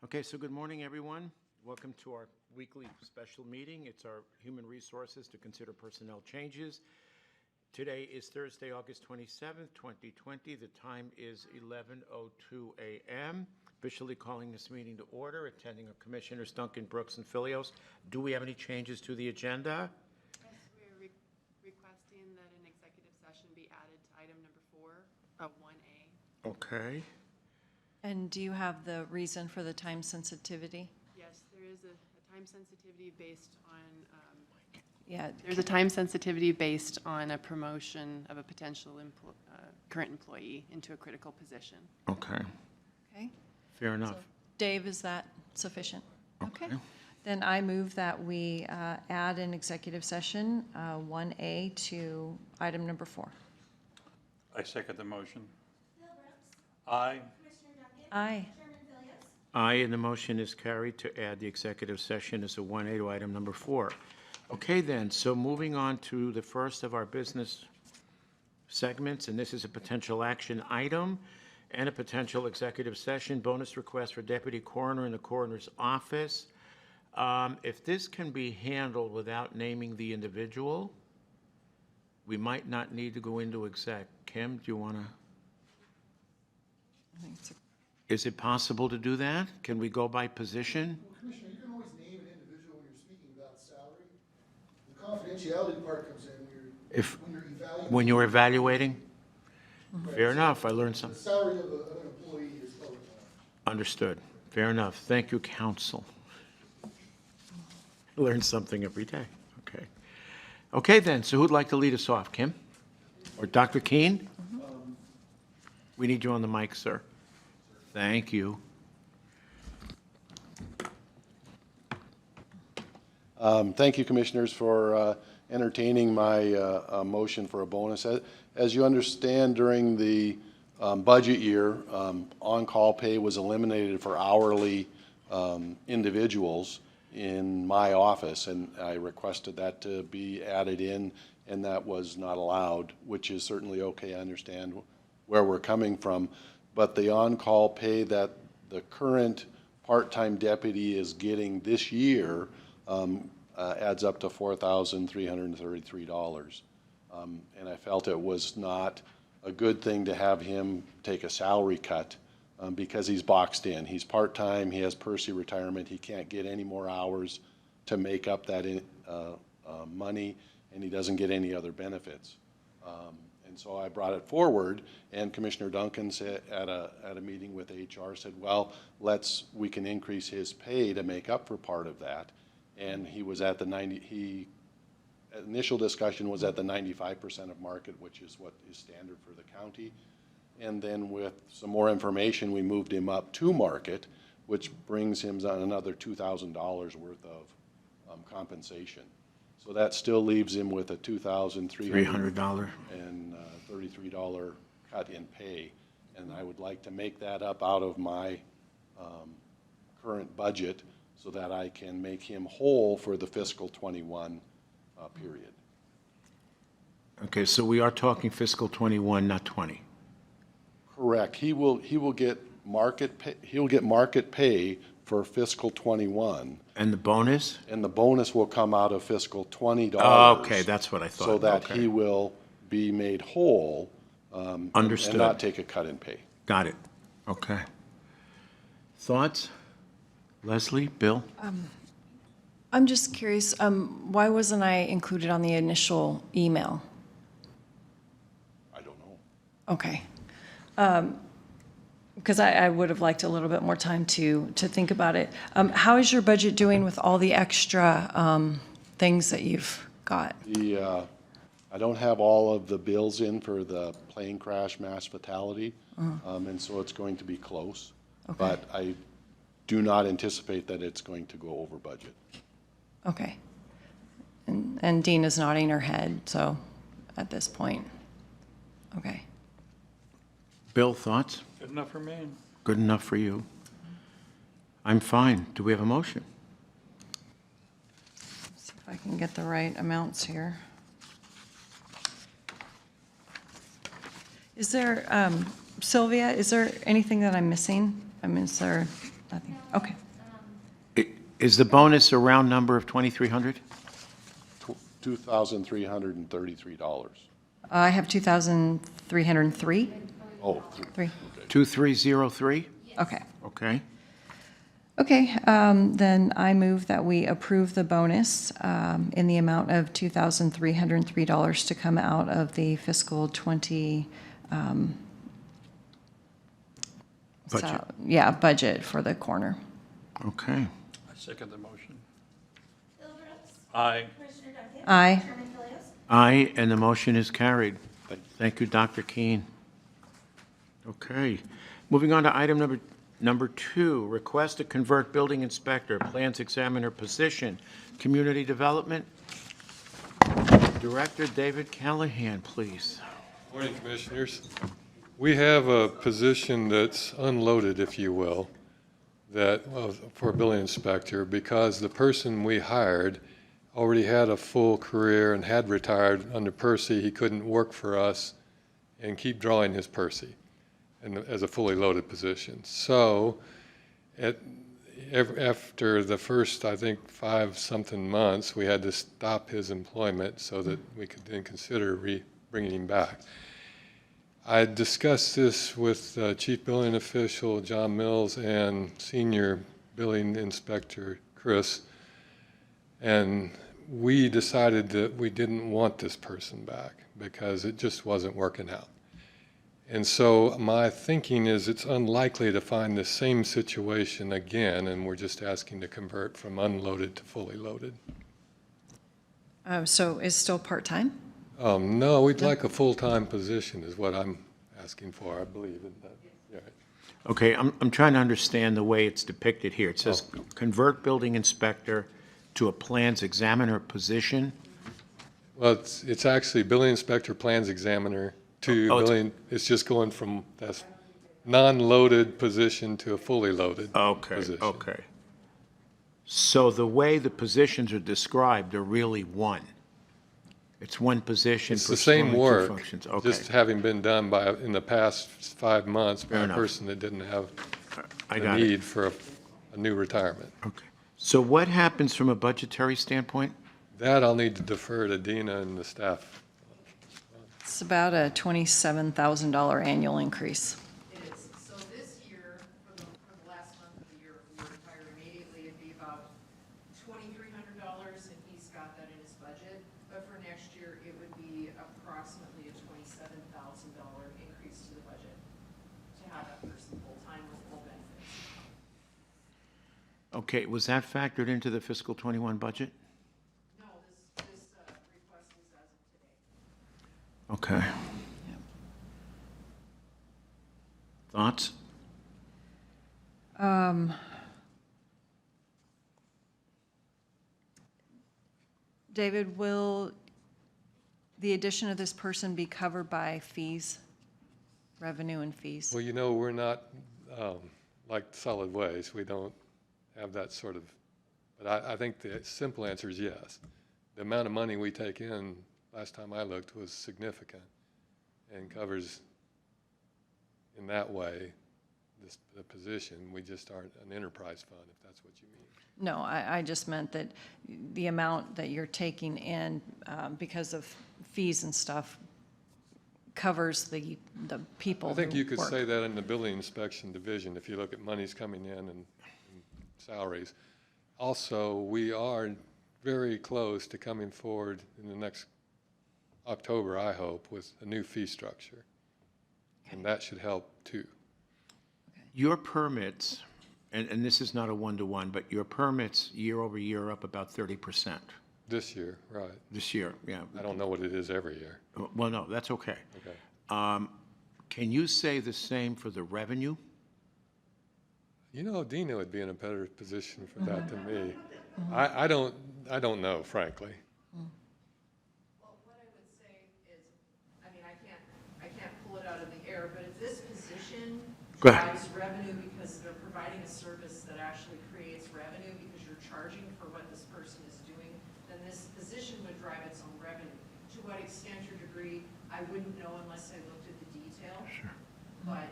Okay, so good morning, everyone. Welcome to our weekly special meeting. It's our Human Resources to consider personnel changes. Today is Thursday, August 27th, 2020. The time is 11:02 a.m. Officially calling this meeting to order. Attending are Commissioners Duncan, Brooks, and Filios. Do we have any changes to the agenda? Yes, we're requesting that an executive session be added to item number 4 of 1A. Okay. And do you have the reason for the time sensitivity? Yes, there is a time sensitivity based on, Yeah. there's a time sensitivity based on a promotion of a potential current employee into a critical position. Okay. Okay. Fair enough. So, Dave, is that sufficient? Okay. Then I move that we add an executive session, 1A, to item number 4. I second the motion. Aye. Aye. Aye, and the motion is carried to add the executive session as a 1A to item number 4. Okay, then, so moving on to the first of our business segments, and this is a potential action item and a potential executive session, bonus request for deputy coroner in the coroner's office. If this can be handled without naming the individual, we might not need to go into exec. Kim, do you want to? I think it's Is it possible to do that? Can we go by position? Well, Commissioner, you can always name an individual when you're speaking about salary. The confidentiality part comes in When you're evaluating? Right, Fair so enough, I learned The something. salary of an employee is public knowledge. Understood. Fair enough. Thank you, counsel. Learn something every day. Okay. Okay, then, so who'd like to lead us off, Kim? Or Dr. Keene? We need you on the mic, sir. Thank you. Thank you, Commissioners, for entertaining my motion for a bonus. As you understand, during the budget year, on-call pay was eliminated for hourly individuals in my office, and I requested that to be added in, and that was not allowed, which is certainly okay. I understand where we're coming from. But the on-call pay that the current part-time deputy is getting this year adds up to $4,333. And I felt it was not a good thing to have him take a salary cut because he's boxed in. He's part-time, he has Percy retirement, he can't get any more hours to make up that money, and he doesn't get any other benefits. And so I brought it forward, and Commissioner Duncan said at a meeting with HR said, well, we can increase his pay to make up for part of that. And he was at the initial discussion was at the 95% of market, which is what is standard for the county. And then with some more information, we moved him up to market, which brings him on another $2,000 worth of compensation. So that still leaves him with a $2,333 cut in pay. And I would like to make that up out of my current budget so that I can make him whole for the fiscal 21 period. Okay, so we are talking fiscal 21, not 20. Correct. He will get market pay, he'll get market pay for fiscal 21. And the bonus? And the bonus will come out of fiscal $20. Okay, that's what I thought. So that Okay. he will be made whole. Understood. And not take a cut in pay. Got it. Okay. Thoughts? Leslie, Bill? I'm just curious, why wasn't I included on the initial email? I don't know. Okay. Because I would have liked a little bit more time to think about it. How is your budget doing with all the extra things that you've got? I don't have all of the bills in for the plane crash mass fatality, and so it's going to be close. Okay. But I do not anticipate that it's going to go over budget. Okay. And Dina's nodding her head, so at this point. Okay. Bill, thoughts? Good enough for me. Good enough for you? I'm fine. Do we have a motion? See if I can get the right amounts here. Is there, Sylvia, is there anything that I'm missing? I mean, is there nothing? Okay. Is the bonus a round number of 2,300? $2,333. I have 2,303. Oh, 3. 2303? Okay. Okay. Okay, then I move that we approve the bonus in the amount of $2,303 to come out of the fiscal 20. Budget. Yeah, budget for the coroner. Okay. I second the motion. Aye. Aye. Aye, and the motion is carried. Thank you, Dr. Keene. Okay. Moving on to item number 2, request to convert building inspector, plans examiner position, community development. Director David Callahan, please. Morning, Commissioners. We have a position that's unloaded, if you will, for a building inspector, because the person we hired already had a full career and had retired under Percy. He couldn't work for us and keep drawing his Percy as a fully loaded position. So after the first, I think, 5-something months, we had to stop his employment so that we could then consider bringing him back. I discussed this with Chief Building Official John Mills and Senior Building Inspector Chris, and we decided that we didn't want this person back because it just wasn't working out. And so my thinking is it's unlikely to find the same situation again, and we're just asking to convert from unloaded to fully loaded. So is still part-time? No, we'd like a full-time position is what I'm asking for, I believe. Yeah. Okay, I'm trying to understand the way it's depicted here. It says, convert building inspector to a plans examiner position. Well, it's actually building inspector, plans examiner to building, it's just going from that non-loaded position to a fully loaded position. Okay. So the way the positions are described are really one. It's one position. It's the same pursuing two work, functions. Okay. just having been done in the past 5 months by Fair a enough. person that didn't have I a got it. need for a new retirement. Okay. So what happens from a budgetary standpoint? That I'll need to defer to Dina and the staff. It's about a $27,000 annual increase. It is. So this year, for the last month of the year, if we were to hire immediately, it'd be about $2,300, and he's got that in his budget. But for next year, it would be approximately a $27,000 increase to the budget to have that person full-time with full benefits. Okay, was that factored into the fiscal '21 budget? No, this request is as of today. Okay. Thoughts? David, will the addition of this person be covered by fees, revenue and fees? Well, we're not like solid waste. We don't have that sort of, but I think the simple answer is yes. The amount of money we take in, last time I looked, was significant and covers in that way the position. We just aren't an enterprise fund, if that's what you mean. No, I just meant that the amount that you're taking in because of fees and stuff covers the people I think who you could work. say that in the building inspection division, if you look at monies coming in and salaries. Also, we are very close to coming forward in the next October, I hope, with a new fee structure. And that should help too. Your permits, and this is not a one-to-one, but your permits year over year are up about 30% This year, right. this year, yeah. I don't know what it is every year. Well, no, that's okay. Okay. Can you say the same for the revenue? Dina would be in a better position for that than me. I don't know, frankly. Well, what I would say is, I can't pull it out of the air, but if this position Go ahead. drives revenue because they're providing a service that actually creates revenue because you're charging for what this person is doing, then this position would drive its own revenue. To what extent or degree, I wouldn't know unless I looked at the detail. Sure. But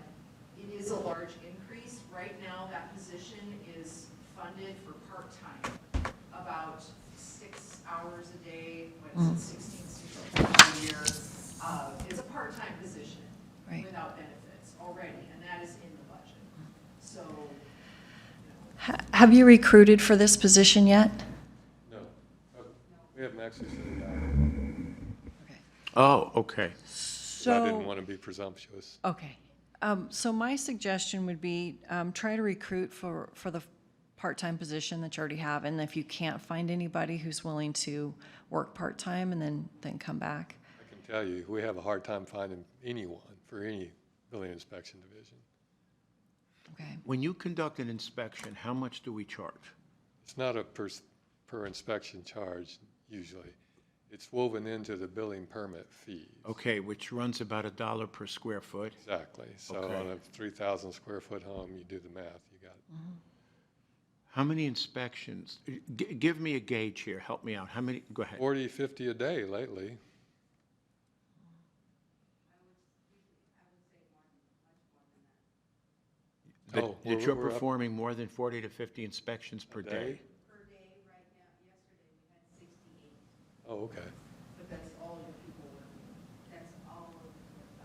it is a large increase. Right now, that position is funded for part-time, about 6 hours a day, what is it, 16 hours a year. It's a part-time position Right. without benefits already, and that is in the budget. So, Have you recruited for this position yet? No. We haven't actually sent it out. Oh, okay. I didn't want to be presumptuous. Okay. So my suggestion would be, try to recruit for the part-time position that you already have, and if you can't find anybody who's willing to work part-time, and then come back. I can tell you, we have a hard time finding anyone for any building inspection division. Okay. When you conduct an inspection, how much do we charge? It's not a per inspection charge usually. It's woven into the building permit fees. Okay, which runs about $1 per square foot. Exactly. So Okay. on a 3,000 square foot home, you do the math, you got it. How many inspections? Give me a gauge here, help me out. How many, go ahead. 40, 50 a day lately. That Oh, that you're we're up performing more than 40 to 50 inspections per a day? per day right now, yesterday we had 68. Oh, okay. But that's all your people working. That's all of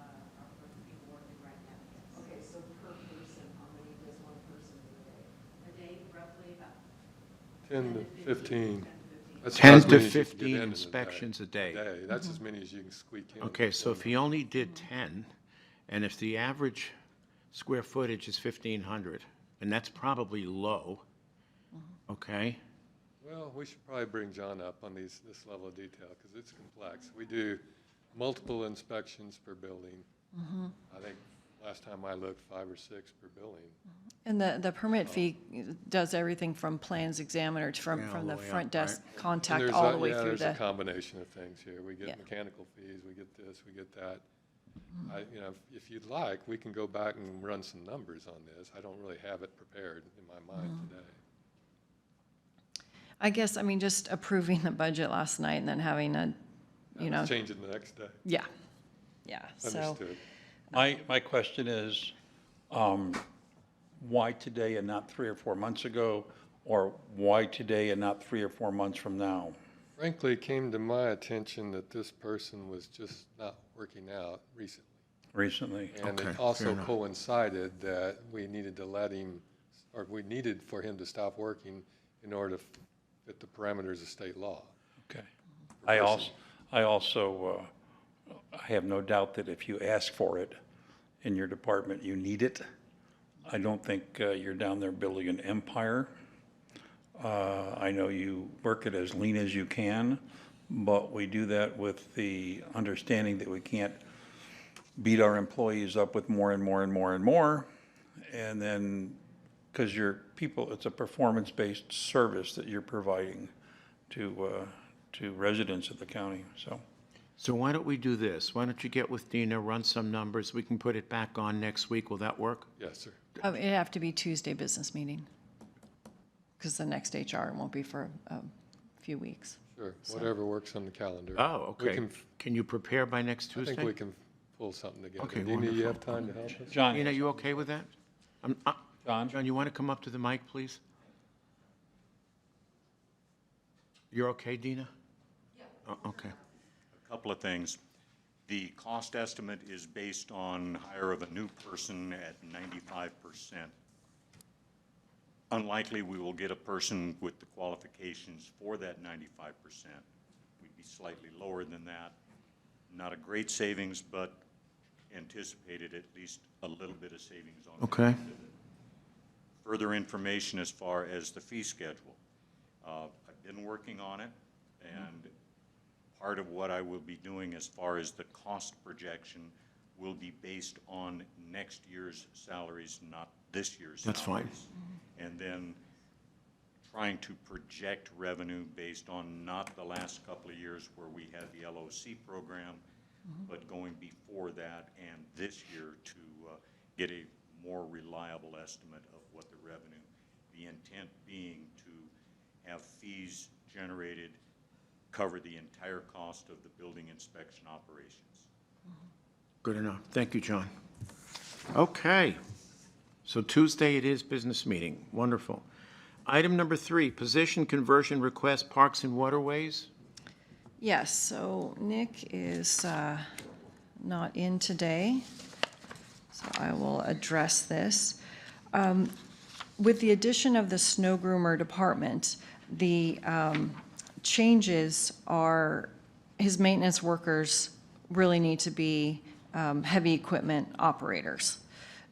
our people working right now, yes. Okay, so per person, how many does one person do a day? A day, roughly about 10 to 15. 10 to 15. That's 10 as to many as you can get 15 in a day. inspections a day. That's as many as you can squeak in. Okay, so if he only did 10, and if the average square footage is 1,500, and that's probably low, okay? Well, we should probably bring John up on this level of detail, because it's complex. We do multiple inspections per building. I think last time I looked, 5 or 6 per building. And the permit fee does everything from plans examiner to Yeah, all from the the way front up, desk And contact there's all the way yeah, through there's a the, combination of things here. We get Yeah. mechanical fees, we get this, we get that. If you'd like, we can go back and run some numbers on this. I don't really have it prepared in my mind today. I guess, I mean, just approving the budget last night and then having a, Change it the next day. yeah, so. Understood. My question is, why today and not 3 or 4 months ago? Or why today and not 3 or 4 months from now? Frankly, it came to my attention that this person was just not working out recently. And Okay, it fair also enough. coincided that we needed to let him, or we needed for him to stop working in order to fit the parameters of state law. Okay. I also I have no doubt that if you ask for it in your department, you need it. I don't think you're down there building an empire. I know you work it as lean as you can, but we do that with the understanding that we can't beat our employees up with more and more and more and more. And then, because your people, it's a performance-based service that you're providing to residents of the county, so. So why don't we do this? Why don't you get with Dina, run some numbers, we can put it back on next week, will that work? Yes, sir. It'd have to be Tuesday business meeting, because the next HR won't be for a few weeks. Sure, whatever works on the calendar. Oh, We okay. can- Can you prepare by next I Tuesday? think we can pull something together. Okay, Dina, you wonderful. have time to help us? John? Dina, you okay with that? John? John, you want to come up to the mic, please? You're okay, Dina? Yeah. Okay. A couple of things. The cost estimate is based on hire of a new person at 95%. Unlikely we will get a person with the qualifications for that 95%. We'd be slightly lower than that. Not a great savings, but anticipated at least a little bit of savings on that. Okay. Further information as far as the fee schedule. I've been working on it, and part of what I will be doing as far as the cost projection will be based on next year's salaries, not this year's That's fine. salaries. And then trying to project revenue based on not the last couple of years where we had the LOC program, but going before that and this year to get a more reliable estimate of what the revenue, the intent being to have fees generated cover the entire cost of the building inspection operations. Good enough. Thank you, John. Okay. So Tuesday it is business meeting. Wonderful. Item number 3, position conversion request, Parks and Waterways. Yes, so Nick is not in today, so I will address this. With the addition of the snow groomer department, the changes are, his maintenance workers really need to be heavy equipment operators,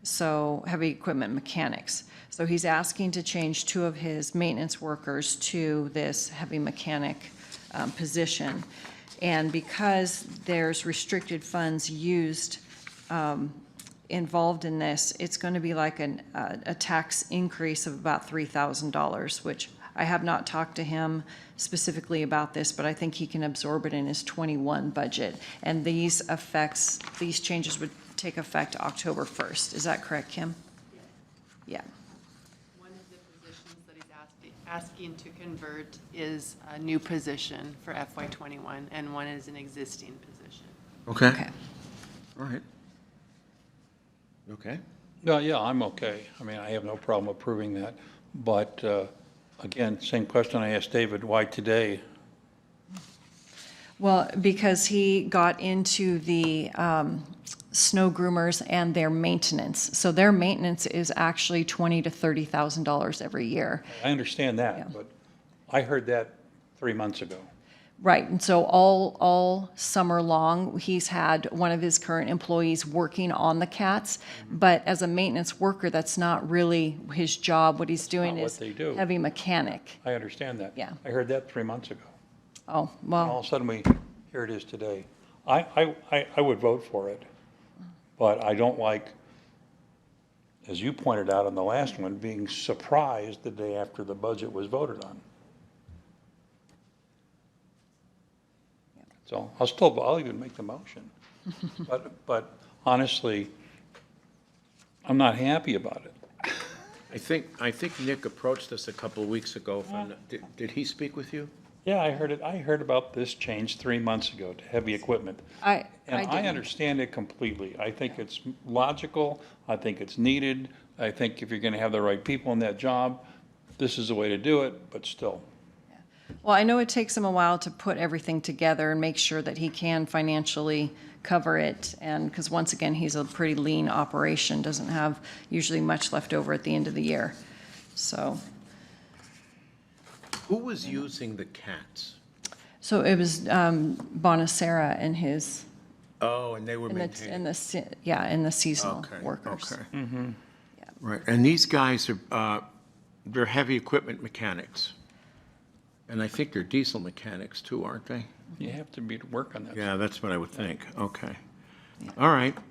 so heavy equipment mechanics. So he's asking to change 2 of his maintenance workers to this heavy mechanic position. And because there's restricted funds used involved in this, it's going to be like a tax increase of about $3,000, which I have not talked to him specifically about this, but I think he can absorb it in his 21 budget. And these changes would take effect October 1st. Is that correct, Kim? Yeah. One of the positions that he's asking to convert is a new position for FY '21, and one is an existing position. Okay. Okay. All right. Okay. No, yeah, I'm okay. I mean, I have no problem approving that. But again, same question I asked David, why today? Well, because he got into the snow groomers and their maintenance. So their maintenance is actually $20,000 to $30,000 every year. I understand Yeah. that, but I heard that 3 months ago. Right, and so all summer long, he's had one of his current employees working on the cats, but as a maintenance worker, that's not really his job. What he's doing not what is they do. heavy mechanic. I understand that. Yeah. I heard that 3 months ago. Oh, And all well, of a sudden, here it is today. I would vote for it, but I don't like, as you pointed out on the last one, being surprised the day after the budget was voted on. So I'll even make the motion. But honestly, I'm not happy about it. I think Nick approached us a couple of weeks ago. Did he speak with you? Yeah, I heard it. I heard about this change 3 months ago to heavy equipment. And I didn't. understand it completely. I think it's logical. I think it's needed. I think if you're going to have the right people in that job, this is the way to do it, but still. Well, I know it takes him a while to put everything together and make sure that he can financially cover it. And because once again, he's a pretty lean operation, doesn't have usually much left over at the end of the year. So Who was using the cats? it was Bonacera and his, Oh, and they were and maintaining. the seasonal Okay, workers. Okay. Right, and these guys are, they're heavy equipment mechanics. And I think they're diesel mechanics too, aren't they? You have to be to work on that. Yeah, that's what I would think. Okay. All right. Do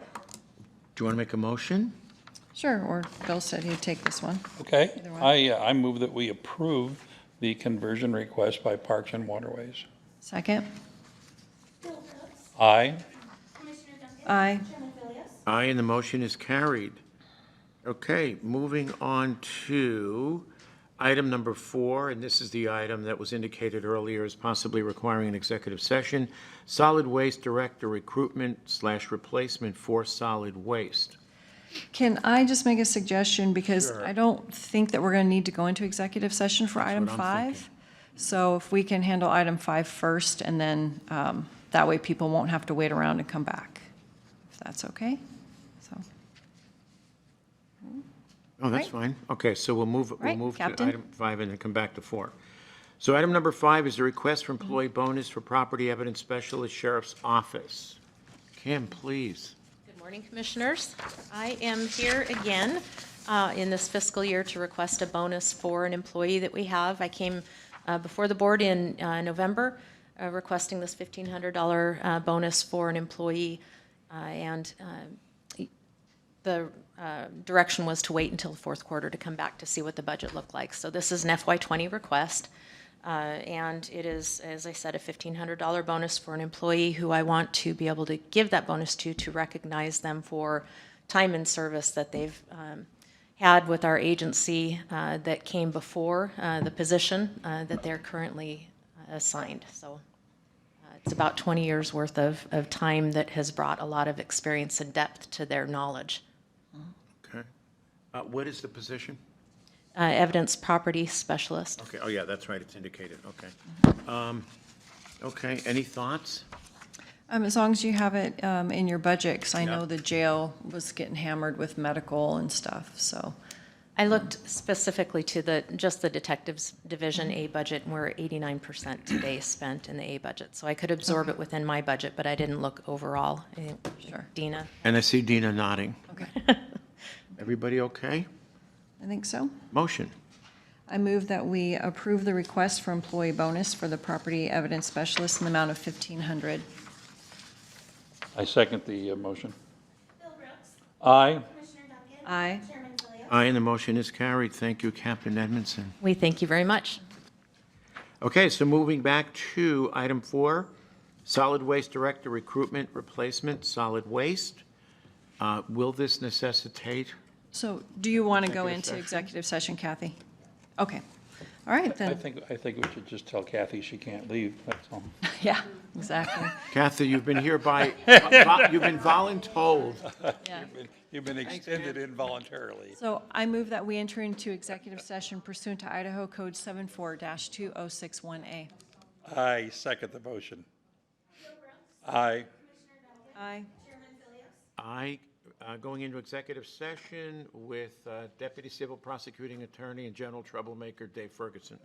you want to make a motion? Sure, or Bill said he'd take this one. Okay, Either one. I move that we approve the conversion request by Parks and Waterways. Second? Aye. Aye. Aye, and the motion is carried. Okay, moving on to item number 4, and this is the item that was indicated earlier as possibly requiring an executive session, solid waste director recruitment/replacement for solid waste. Can I just make a suggestion, because Sure. I don't think that we're going to need to go into executive session for item what I'm 5. thinking. So if we can handle item 5 first, and then that way people won't have to wait around and come back, if that's okay? So, Oh, that's Right. fine. Okay, so we'll move to Captain. item 5 and then come back to 4. So item number 5 is a request for employee bonus for property evidence specialist, sheriff's office. Kim, please. Good morning, Commissioners. I am here again in this fiscal year to request a bonus for an employee that we have. I came before the board in November requesting this $1,500 bonus for an employee, and the direction was to wait until the fourth quarter to come back to see what the budget looked like. So this is an FY20 request. And it is, as I said, a $1,500 bonus for an employee who I want to be able to give that bonus to recognize them for time and service that they've had with our agency that came before the position that they're currently assigned. So it's about 20 years worth of time that has brought a lot of experience and depth to their knowledge. Okay. What is the position? evidence property specialist. Okay, oh yeah, that's right, it's indicated, okay. Okay, any thoughts? As long as you have it in your budget, because I Yeah. know the jail was getting hammered with medical and stuff, so. I looked specifically to just the detectives division A budget, and we're 89% today spent in the A budget. So I could absorb it within my budget, but I didn't look overall. I think Sure. Dina? And I see Dina nodding. Okay, Everybody okay? I think so. Motion. I move that we approve the request for employee bonus for the property evidence specialist in the amount of $1,500. I second the motion. Bill Brooks. Aye. Commissioner Duncan. Aye. Chairman Philios. Aye, and the motion is carried. Thank you, Captain Edmondson. We thank you very much. Okay, so moving back to item 4, Solid Waste Director Recruitment Replacement, Solid Waste. Will this necessitate? So do you want to go Executive into session? executive session, Kathy? Okay, all right I then. think we should just tell Kathy she can't leave, that's all. Yeah, exactly. Kathy, you've been hereby, you've been voluntold. Yeah. You've been extended involuntarily. So I move that we enter into executive session pursuant to Idaho Code 74-2061A. I second the motion. Aye. Aye. Chairman Philios. Aye, going into executive session with Deputy Civil Prosecuting Attorney and General Troublemaker Dave Ferguson.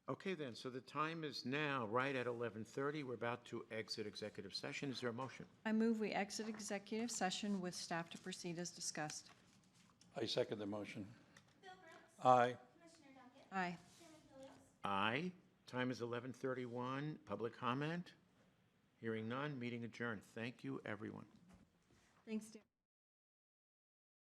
Okay then, so the time is now right at 11:30. We're about to exit executive session. Is there a motion? I move we exit executive session with staff to proceed as discussed. I second the motion. Bill Brooks. Aye. Commissioner Duncan. Aye. Chairman Phillips. Aye. Time is 11:31. Public comment? Hearing none, meeting adjourned. Thank you, everyone. Thanks, Dan.